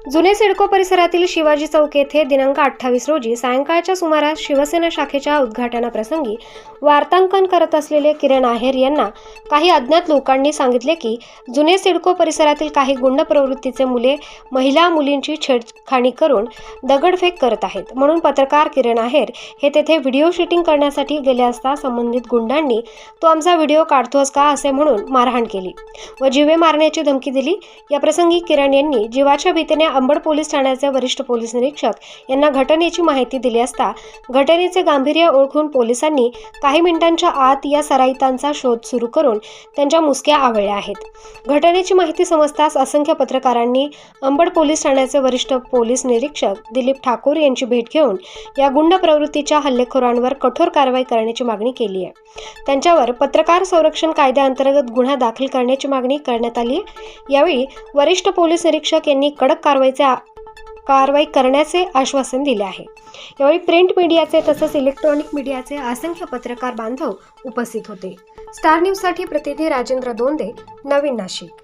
जुने सिडको परिसरातील शिवाजी चौक येथे दिनांक 28 रोजी सायंकाळच्या सुमारास शिवसेना शाखेच्या उद्घाटनाप्रसंगी वार्तांकन करत असलेले किरण आहेर यांना काही अज्ञात लोकांनी सांगितले की जुने सिडको परिसरातील काही गुंड प्रवृत्तीचे मुलींची छेडखाणी करून दगडफेक करत आहेत। म्हणून पत्रकार किरण आहेर हे तेथे व्हिडिओ शूटिंग करण्यासाठी गेले असता संबंधित गुंडांनी तो आमचा व्हिडिओ काढतोस का असे म्हणून मारहाण केली व जीवे मारण्याची धमकी दिली। या प्रसंगी किरण यांनी जीवाच्या भीतीने अंबड पोलीस ठाण्याचे वरिष्ठ पोलीस निरीक्षक यांना घटनेची माहिती दिली असता घटनेचे गांभीर्य ओळखून पोलिसांनी काही मिनिटांच्या आत या सराईतांचा शोध सुरू करून त्यांच्या मुसक्या आवळल्या आहेत। घटनेची माहिती समजताच असंख्य पत्रकारांनी अंबड पोलीस ठाण्याचे वरिष्ठ पोलीस निरीक्षक दिलीप ठाकूर यांची भेट घेऊन या गुंड प्रवृत्तीच्या हल्लेखोरांवर कठोर कारवाई करण्याची मागणी केली आहे। त्यांच्यावर पत्रकार संरक्षण कायद्याअंतर्गत गुन्हा दाखल करण्याची मागणी करण्यात आली आहे। यावेळी वरिष्ठ पोलीस निरीक्षक यांनी कडक कारवाई करण्याचे आश्वासन दिले आहे। यावेळी प्रिंट मीडियाचे तसेच इलेक्ट्रॉनिक मीडियाचे असंख्य पत्रकार बांधव उपस्थित होते। स्टार न्यूज साठी प्रतिनिधी राजेंद्र दोंदे, नवीन नाशिक।